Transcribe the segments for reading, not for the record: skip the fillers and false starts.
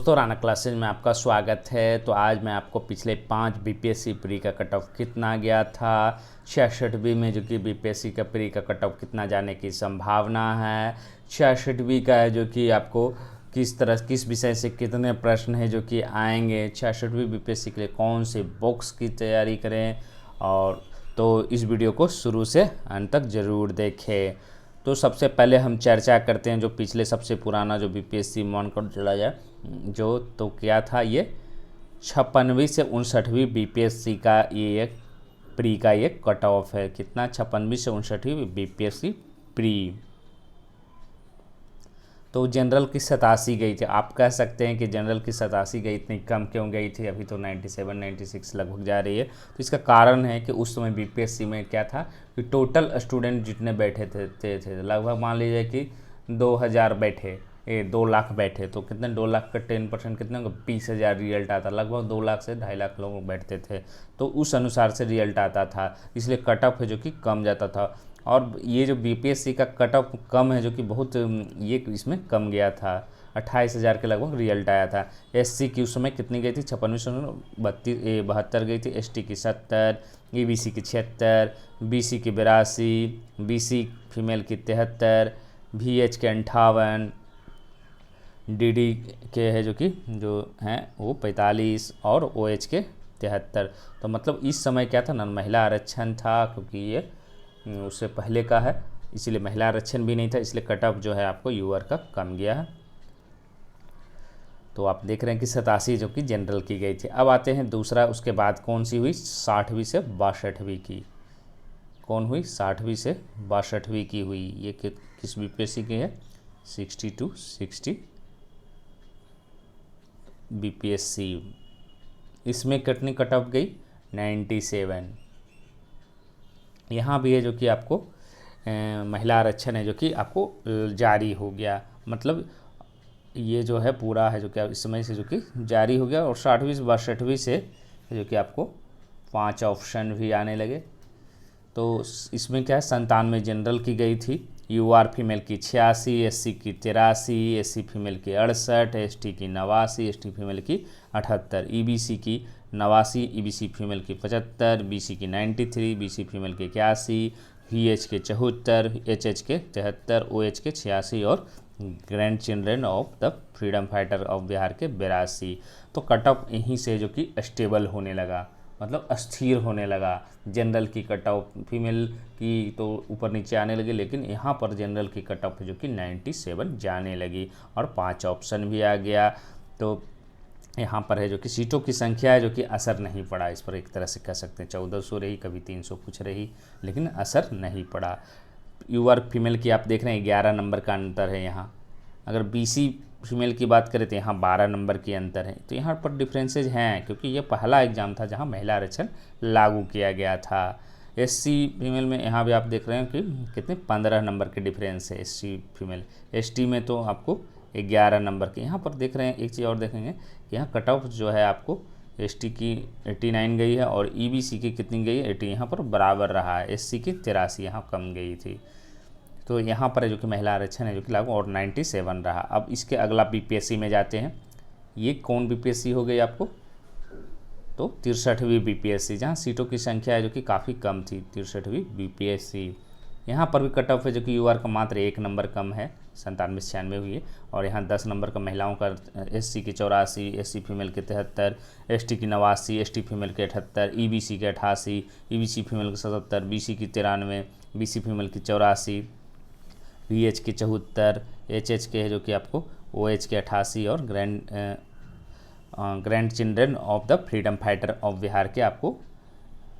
दोस्तों राना क्लासेज में आपका स्वागत है। तो आज मैं आपको पिछले 5 बीपीएससी प्री का कट ऑफ कितना गया था, 66वीं में जो कि बीपीएससी का प्री का कट ऑफ कितना जाने की संभावना है, 66वीं का है जो कि आपको किस विषय से कितने प्रश्न हैं जो कि आएंगे, 66वीं बीपीएससी के लिए कौन से बुक्स की तैयारी करें। और तो इस वीडियो को शुरू से अंत तक ज़रूर देखें। तो सबसे पहले हम चर्चा करते हैं जो पिछले सबसे पुराना जो बीपीएससी मान कर चला जाए जो तो क्या था, ये 56वीं से 59वीं बीपीएससी का ये एक प्री का ये कट ऑफ है। कितना? 56वीं से 59वीं बीपीएससी प्री। तो जनरल की 87 गई थी। आप कह सकते हैं कि जनरल की 87 गई, इतनी कम क्यों गई थी? अभी तो 97 96 लगभग जा रही है। तो इसका कारण है कि उस समय बीपीएससी में क्या था कि टोटल स्टूडेंट जितने बैठे थे लगभग मान लीजिए कि 2000 बैठे, 2 लाख बैठे। तो कितने? 2 लाख का 10% कितने होगा? 20,000 रिजल्ट आता। लगभग 2 लाख से 2.5 लाख लोग बैठते थे। तो उस अनुसार से रिजल्ट आता था, इसलिए कट ऑफ है जो कि कम जाता था। और ये जो बीपीएससी का कट ऑफ कम है जो कि बहुत ये इसमें कम गया था, 28,000 के लगभग रिजल्ट आया था। एससी की उस समय कितनी गई थी? 56 से 72 गई थी। एसटी की 70, ईबीसी की 76, बीसी की 82, बीसी फीमेल की 73, वीएच के 58, डीडी के है जो हैं वो 45 और ओएच के 73। तो मतलब इस समय क्या था ना, महिला आरक्षण था, क्योंकि ये उससे पहले का है, इसलिए महिला आरक्षण भी नहीं था, इसलिए कट ऑफ जो है आपको यूआर का कम गया है। तो आप देख रहे हैं कि 87 जो कि जनरल की गई थी। अब आते हैं दूसरा, उसके बाद कौन सी हुई? 60वीं से 62वीं की। कौन हुई? 60वीं से 62वीं की हुई। ये किस बीपीएससी की है? 60 to 60 बीपीएससी। इसमें कितनी कट ऑफ गई? 97। यहाँ भी है जो कि आपको महिला आरक्षण है जो कि आपको जारी हो गया। मतलब ये जो है पूरा है जो कि इस समय से जो कि जारी हो गया। और 60वीं से 62वीं से जो कि आपको 5 ऑप्शन भी आने लगे। तो इसमें क्या है, 97 जनरल की गई थी, यूआर फीमेल की 86, एससी की 83, एससी फीमेल की 68, एसटी की 89, एसटी फीमेल की 78, ईबीसी की 89, ईबीसी फीमेल की 75, बीसी की 93, बीसी फीमेल के 81, वीएच के 74, एचएच के 73, ओएच के 86 और grand children of the freedom fighter of Bihar के 82। तो कट ऑफ यहीं से जो कि स्टेबल होने लगा, मतलब अस्थिर होने लगा। जनरल की कट ऑफ फीमेल की तो ऊपर नीचे आने लगी, लेकिन यहाँ पर जनरल की कट ऑफ जो कि 97 जाने लगी और 5 ऑप्शन भी आ गया। तो यहाँ पर है जो कि सीटों की संख्या है जो कि असर नहीं पड़ा इस पर, एक तरह से कह सकते हैं। 1400 रही, कभी 300 कुछ रही, लेकिन असर नहीं पड़ा। यूआर फीमेल की आप देख रहे हैं 11 नंबर का अंतर है यहाँ। अगर बीसी फीमेल की बात करें तो यहाँ 12 नंबर की अंतर है। तो यहाँ पर डिफरेंसेज हैं, क्योंकि ये पहला एग्जाम था जहाँ महिला आरक्षण लागू किया गया था। एससी फीमेल में यहाँ भी आप देख रहे हैं कि कितने 15 नंबर के डिफरेंस है एससी फीमेल। एसटी में तो आपको 11 नंबर के। यहाँ पर देख रहे हैं, एक चीज़ और देखेंगे कि यहाँ कट ऑफ जो है आपको एसटी की 89 गई है और ईबीसी की कितनी गई है? 80। यहाँ पर बराबर रहा है। एससी की 83 यहाँ कम गई थी। तो यहाँ पर है जो कि महिला आरक्षण है जो कि लागू और 97 रहा। अब इसके अगला बीपीएससी में जाते हैं। ये कौन बीपीएससी हो गई आपको? तो 63वीं बीपीएससी, जहाँ सीटों की संख्या है जो कि काफ़ी कम थी। 63वीं बीपीएससी, यहाँ पर भी कट ऑफ है जो कि यूआर का मात्र 1 नंबर कम है, 97 से 96 हुई है। और यहाँ 10 नंबर का महिलाओं का, एससी की 84, एससी फीमेल के 73, एसटी की 89, एसटी फीमेल के 78, ईबीसी के 88, ईबीसी फीमेल के 77, बीसी की 93, बीसी फीमेल की 84, वीएच के 74, एचएच के है जो कि आपको ओएच के 88 और grand children of the freedom fighter of Bihar के आपको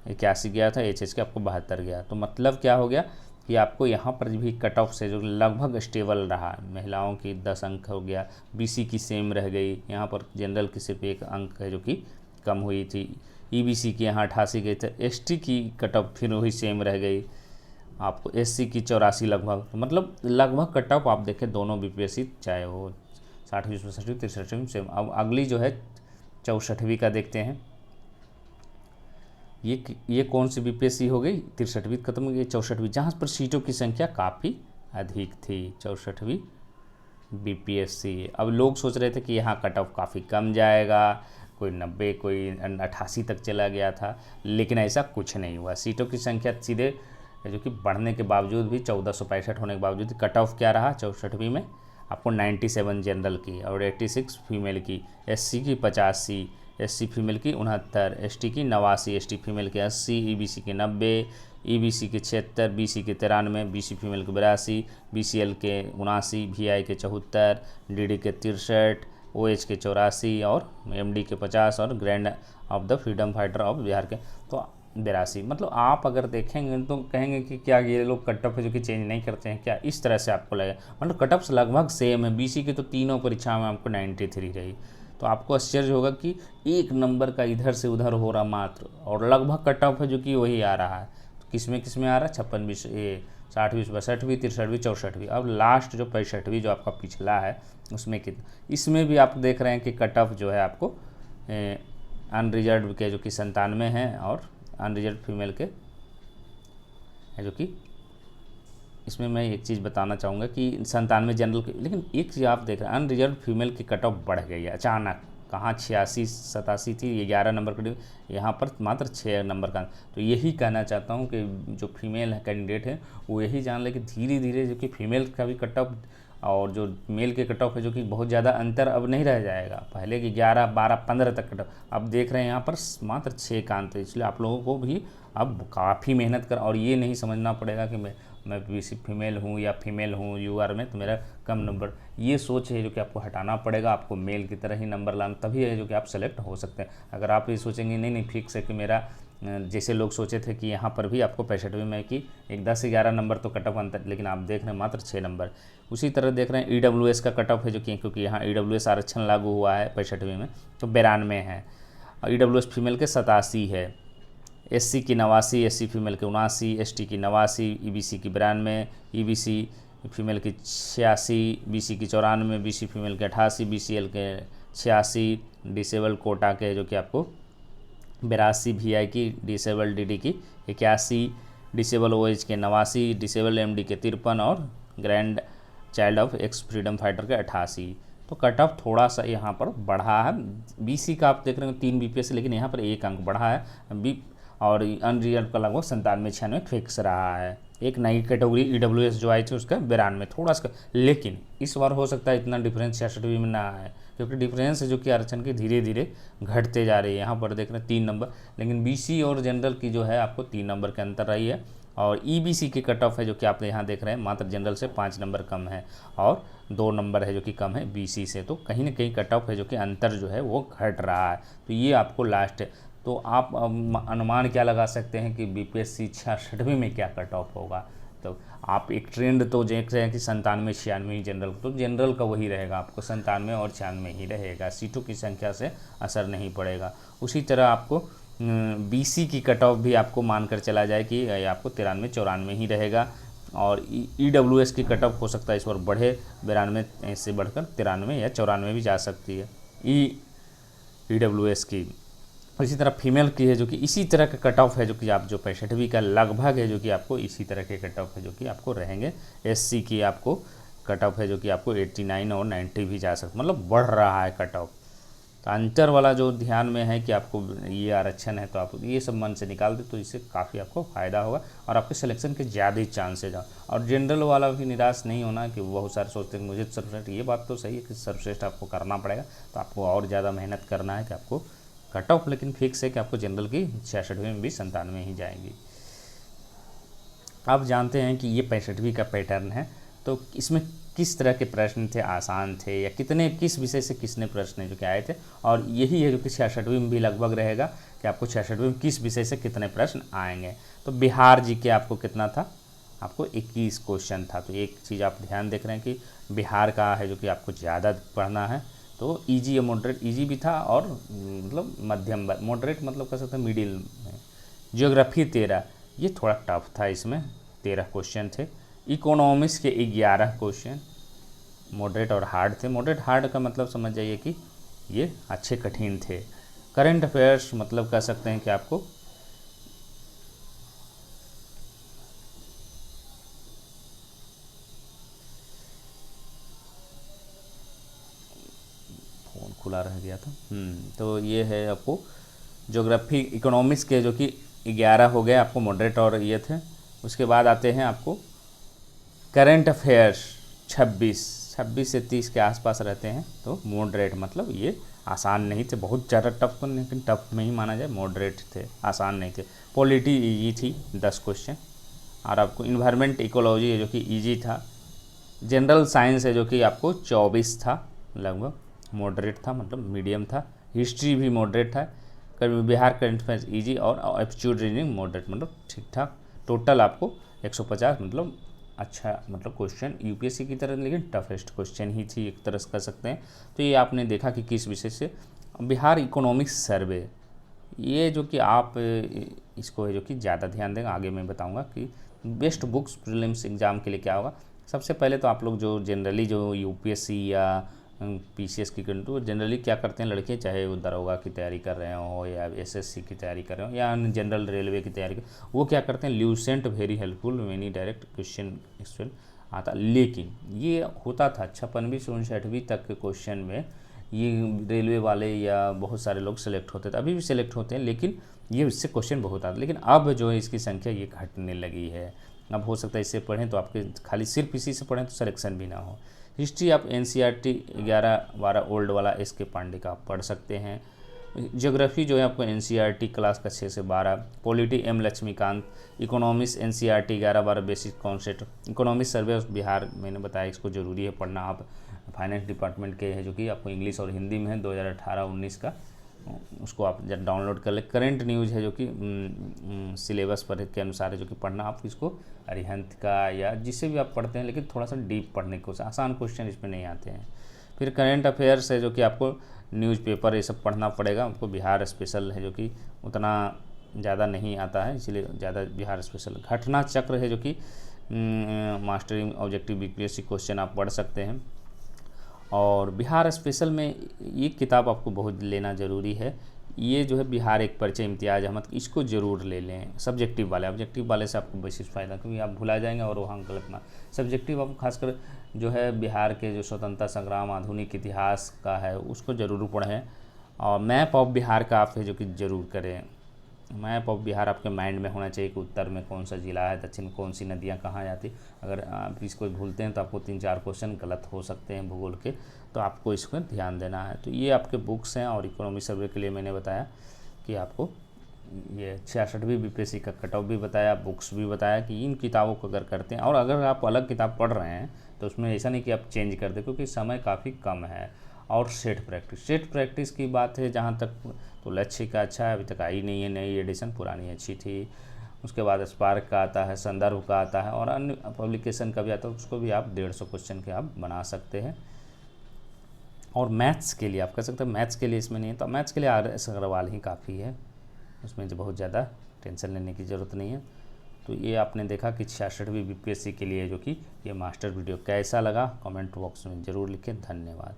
81 गया था, एचएच के आपको 72 गया। तो मतलब क्या हो गया कि आपको यहाँ पर भी कट ऑफ से जो लगभग स्टेबल रहा। महिलाओं की 10 अंक हो गया, बीसी की सेम रह गई, यहाँ पर जनरल की सिर्फ 1 अंक है जो कि कम हुई थी। ईबीसी की यहाँ 88 गई थी, एसटी की कट ऑफ फिर वही सेम रह गई, आपको एससी की 84 लगभग। तो मतलब लगभग कट ऑफ आप देखें दोनों बीपीएससी, चाहे वो 60वीं 65वीं 63वीं सेम। अब अगली जो है 64वीं का देखते हैं। ये कौन सी बीपीएससी हो गई? 63वीं खत्म हो गई, 64वीं, जहाँ पर सीटों की संख्या काफ़ी अधिक थी। 64वीं बीपीएससी। अब लोग सोच रहे थे कि यहाँ कट ऑफ काफ़ी कम जाएगा, कोई 90 कोई 88 तक चला गया था, लेकिन ऐसा कुछ नहीं हुआ। सीटों की संख्या सीधे जो कि बढ़ने के बावजूद भी 1465 होने के बावजूद कट ऑफ क्या रहा 64वीं में आपको 97 जनरल की और 86 फीमेल की, एससी की 85, एससी फीमेल की 69, एसटी की 89, एसटी फीमेल के 80, ईबीसी के 90, ईबीसी के 76, बीसी के 93, बीसी फीमेल के 82, बीसीएल के 79, वीआई के 74, डीडी के 63, ओएच के 84 और एमडी के 50 और grand of the freedom fighter of Bihar के तो 82। मतलब आप अगर देखेंगे तो कहेंगे कि क्या ये लोग कट ऑफ जो कि चेंज नहीं करते हैं क्या, इस तरह से आपको लगेगा। मतलब कट ऑफ लगभग सेम है। बीसी की तो तीनों परीक्षाओं में आपको 93 रही, तो आपको आश्चर्य होगा कि 1 नंबर का इधर से उधर हो रहा मात्र, और लगभग कट ऑफ है जो कि वही आ रहा है। तो किस में आ रहा है 56 20 60 20 62वीं 63वीं 64वीं। अब लास्ट जो 65वीं जो आपका पिछला है उसमें कितना, इसमें भी आप देख रहे हैं कि कट ऑफ जो है आपको अनरिजर्व के जो कि 97 हैं और अनरिजर्व फीमेल के है जो कि इसमें मैं एक चीज़ बताना चाहूँगा कि 97 जनरल के, लेकिन एक चीज़ आप देख रहे हैं अनरिजर्व फीमेल की कट ऑफ बढ़ गई है अचानक। कहाँ 86 87 थी, 11 नंबर का, यहाँ पर मात्र 6 नंबर का। तो यही कहना चाहता हूँ कि जो फीमेल कैंडिडेट है वो यही जान ले कि धीरे धीरे जो कि फीमेल का भी कट ऑफ और जो मेल के कट ऑफ है जो कि बहुत ज़्यादा अंतर अब नहीं रह जाएगा। पहले कि 11 12 15 तक कट ऑफ, अब देख रहे हैं यहाँ पर मात्र 6 का अंतर। इसलिए आप लोगों को भी अब काफ़ी मेहनत कर, और ये नहीं समझना पड़ेगा कि मैं बीसी फीमेल हूँ या फीमेल हूँ यूआर में तो मेरा कम नंबर, ये सोच है जो कि आपको हटाना पड़ेगा। आपको मेल की तरह ही नंबर लाना, तभी है जो कि आप सेलेक्ट हो सकते हैं। अगर आप ये सोचेंगे नहीं नहीं फिक्स है कि मेरा, जैसे लोग सोचे थे कि यहाँ पर भी आपको 65वीं में कि एक 10 से 11 नंबर तो कट ऑफ अंतर, लेकिन आप देख रहे हैं मात्र 6 नंबर। उसी तरह देख रहे हैं ईडब्ल्यूएस का कट ऑफ है जो कि क्योंकि यहाँ ईडब्ल्यूएस आरक्षण लागू हुआ है 65वीं में तो 92 है, और ईडब्ल्यूएस फीमेल के 87 है, एससी की 89, एससी फीमेल के 79, एसटी की 89, ईबीसी की 92, ईबीसी फीमेल की 86, बीसी की 94, बीसी फीमेल के 88, बीसीएल के 86, डिसेबल कोटा के जो कि आपको 82, वीआई की डिसेबल डीडी की 81, डिसेबल ओएच के 89, डिसेबल एमडी के 53 और grand child of x freedom fighter के 88। तो कट ऑफ थोड़ा सा यहाँ पर बढ़ा है। बीसी का आप देख रहे हो 3 बीपीएस, लेकिन यहाँ पर 1 अंक बढ़ा है बी, और अनरिजर्व का लगभग 97 96 फिक्स रहा है। एक नई कैटेगरी ईडब्ल्यूएस जो आई थी उसका 92 थोड़ा सा, लेकिन इस बार हो सकता है इतना डिफरेंस 66वीं में ना आए, क्योंकि डिफरेंस है जो कि आरक्षण की धीरे धीरे घटते जा रही है। यहाँ पर देख रहे हैं 3 नंबर, लेकिन बीसी और जनरल की जो है आपको 3 नंबर के अंतर रही है। और ईबीसी की कट ऑफ है जो कि आप यहाँ देख रहे हैं मात्र जनरल से 5 नंबर कम है और 2 नंबर है जो कि कम है बीसी से। तो कहीं ना कहीं कट ऑफ है जो कि अंतर जो है वो घट रहा है। तो ये आपको लास्ट है। तो आप अनुमान क्या लगा सकते हैं कि बीपीएससी 66वीं में क्या कट ऑफ होगा। तो आप एक ट्रेंड तो देख रहे हैं कि 97 96 जनरल, तो जनरल का वही रहेगा, आपको 97 और 96 ही रहेगा, सीटों की संख्या से असर नहीं पड़ेगा। उसी तरह आपको बीसी की कट ऑफ भी आपको मानकर चला जाए कि आपको 93 94 ही रहेगा, और ईडब्ल्यूएस की कट ऑफ हो सकता है इस बार बढ़े, 92 से बढ़कर 93 या 94 भी जा सकती है ईडब्ल्यूएस की। इसी तरह फीमेल की है जो कि इसी तरह का कट ऑफ है जो कि आप जो 65वीं का लगभग है जो कि आपको इसी तरह के कट ऑफ है जो कि आपको रहेंगे। एससी की आपको कट ऑफ है जो कि आपको 89 और 90 भी जा सकता, मतलब बढ़ रहा है कट ऑफ। तो अंतर वाला जो ध्यान में है कि आपको ये आरक्षण है, तो आप ये सब मन से निकाल दे तो इससे काफ़ी आपको फ़ायदा होगा और आपके सिलेक्शन के ज़्यादा ही चांसेज हैं। और जनरल वाला भी निराश नहीं होना कि बहुत सारे सोचते हैं मुझे सर्वश्रेष्ठ, ये बात तो सही है कि सर्वश्रेष्ठ आपको करना पड़ेगा, तो आपको और ज़्यादा मेहनत करना है कि आपको कट ऑफ, लेकिन फिक्स है कि आपको जनरल की 66वीं में भी 97 ही जाएंगी। आप जानते हैं कि ये 65वीं का पैटर्न है, तो इसमें किस तरह के प्रश्न थे, आसान थे या किस विषय से किसने प्रश्न जो कि आए थे, और यही है जो कि 66वीं में भी लगभग रहेगा कि आपको 66वीं में किस विषय से कितने प्रश्न आएंगे। तो बिहार जी के आपको कितना था, आपको 21 क्वेश्चन था। तो एक चीज़ आप ध्यान देख रहे हैं कि बिहार का है जो कि आपको ज़्यादा पढ़ना है, तो इजी या मॉडरेट, इजी भी था और मतलब मध्यम, मॉडरेट मतलब कह सकते हैं मिडिल में। ज्योग्राफी 13, ये थोड़ा टफ था, इसमें 13 क्वेश्चन थे। इकोनॉमिक्स के 11 क्वेश्चन मॉडरेट और हार्ड थे। मॉडरेट हार्ड का मतलब समझ जाइए कि ये अच्छे कठिन थे। करंट अफेयर्स मतलब कह सकते हैं कि आपको थोड़ा रह गया था। तो ये है आपको ज्योग्राफी इकोनॉमिक्स के जो कि 11 हो गए आपको मॉडरेट और ये थे। उसके बाद आते हैं आपको करंट अफेयर्स 26 से 30 के आसपास रहते हैं। तो मॉडरेट मतलब ये आसान नहीं थे, बहुत ज़्यादा टफ तो, लेकिन टफ में ही माना जाए, मॉडरेट थे, आसान नहीं थे। पॉलिटी ईजी थी 10 क्वेश्चन, और आपको इन्वायरमेंट इकोलॉजी है जो कि ईजी था। जनरल साइंस है जो कि आपको 24 था, लगभग मॉडरेट था, मतलब मीडियम था। हिस्ट्री भी मॉडरेट था। बिहार करंट अफेयर्स ईजी, और एप्टीट्यूड रीजनिंग मॉडरेट, मतलब ठीक ठाक। टोटल आपको 150, मतलब अच्छा, मतलब क्वेश्चन यूपीएससी की तरह, लेकिन टफेस्ट क्वेश्चन ही थी एक तरह से कह सकते हैं। तो ये आपने देखा कि किस विषय से। बिहार इकोनॉमिक्स सर्वे, ये जो कि आप इसको है जो कि ज़्यादा ध्यान देंगे, आगे मैं बताऊंगा कि बेस्ट बुक्स प्रीलिम्स एग्ज़ाम के लिए क्या होगा। सबसे पहले तो आप लोग जो जनरली जो यूपीएससी या पीसीएस की करते हो, जनरली क्या करते हैं लड़के, चाहे वो दरोगा की तैयारी कर रहे हो या एसएससी की तैयारी कर रहे हो या जनरल रेलवे की तैयारी कर, वो क्या करते हैं, Lucent very helpful many direct question आता। लेकिन ये होता था 56वीं से 59वीं तक के क्वेश्चन में, ये रेलवे वाले या बहुत सारे लोग सेलेक्ट होते थे, अभी भी सेलेक्ट होते हैं, लेकिन ये इससे क्वेश्चन बहुत आते। लेकिन अब जो है इसकी संख्या ये घटने लगी है। अब हो सकता है इससे पढ़ें तो आपके खाली सिर्फ इसी से पढ़ें तो सिलेक्शन भी ना हो। हिस्ट्री आप एनसीईआरटी 11-12 ओल्ड वाला एस.के. पांडे का आप पढ़ सकते हैं। ज्योग्राफी जो है आपको एनसीईआरटी क्लास का 6 से 12। Polity M Laxmikanth. Economics NCERT 11-12 basic concept. Economics survey of Bihar मैंने बताया, इसको ज़रूरी है पढ़ना। आप फाइनेंस डिपार्टमेंट के है जो कि आपको इंग्लिश और हिंदी में है 2018-19 का, उसको आप जब डाउनलोड कर ले। करेंट न्यूज़ है जो कि सिलेबस पर के अनुसार है जो कि पढ़ना आप इसको, अरिहंत का या जिससे भी आप पढ़ते हैं, लेकिन थोड़ा सा डीप पढ़ने की कोशिश, आसान क्वेश्चन इसमें नहीं आते हैं। फिर करेंट अफेयर्स है जो कि आपको न्यूज़पेपर ये सब पढ़ना पड़ेगा आपको। बिहार स्पेशल है जो कि उतना ज़्यादा नहीं आता है, इसलिए ज़्यादा बिहार स्पेशल। घटना चक्र है जो कि मास्टरिंग ऑब्जेक्टिव बीपीएससी क्वेश्चन आप पढ़ सकते हैं। और बिहार स्पेशल में ये किताब आपको बहुत लेना ज़रूरी है। ये जो है बिहार एक परिचय इम्तियाज़ अहमद, इसको ज़रूर ले लें। सब्जेक्टिव वाले से आपको बेसिस फ़ायदा, क्योंकि आप भुला जाएंगे और वहाँ गलत ना। सब्जेक्टिव आपको खासकर जो है बिहार के जो स्वतंत्रता संग्राम आधुनिक इतिहास का है उसको ज़रूर पढ़ें। और मैप ऑफ बिहार का आप है जो कि ज़रूर करें। मैप ऑफ बिहार आपके माइंड में होना चाहिए कि उत्तर में कौन सा ज़िला है, दक्षिण कौन सी नदियाँ कहाँ जाती। अगर आप इसको भूलते हैं तो आपको 3-4 क्वेश्चन गलत हो सकते हैं भूगोल के, तो आपको इसको ध्यान देना है। तो ये आपके बुक्स हैं। और इकोनॉमी सर्वे के लिए मैंने बताया कि आपको ये 66वीं बीपीएससी का कट ऑफ भी बताया, बुक्स भी बताया कि इन किताबों को अगर करते हैं, और अगर आप अलग किताब पढ़ रहे हैं तो उसमें ऐसा नहीं कि आप चेंज कर दें, क्योंकि समय काफ़ी कम है। और सेट प्रैक्टिस की बात है जहाँ तक, तो लक्ष्य का अच्छा है, अभी तक आई नहीं है नई एडिशन, पुरानी अच्छी थी। उसके बाद स्पार्क का आता है, संदर्भ का आता है, और अन्य पब्लिकेशन का भी आता है, उसको भी आप 150 क्वेश्चन के आप बना सकते हैं। और मैथ्स के लिए आप कर सकते हैं, मैथ्स के लिए इसमें नहीं है, तो मैथ्स के लिए RS अग्रवाल ही काफ़ी है, उसमें जो बहुत ज़्यादा टेंशन लेने की ज़रूरत नहीं है। तो ये आपने देखा कि 66वीं बीपीएससी के लिए जो कि ये मास्टर वीडियो कैसा लगा, कमेंट बॉक्स में ज़रूर लिखें। धन्यवाद।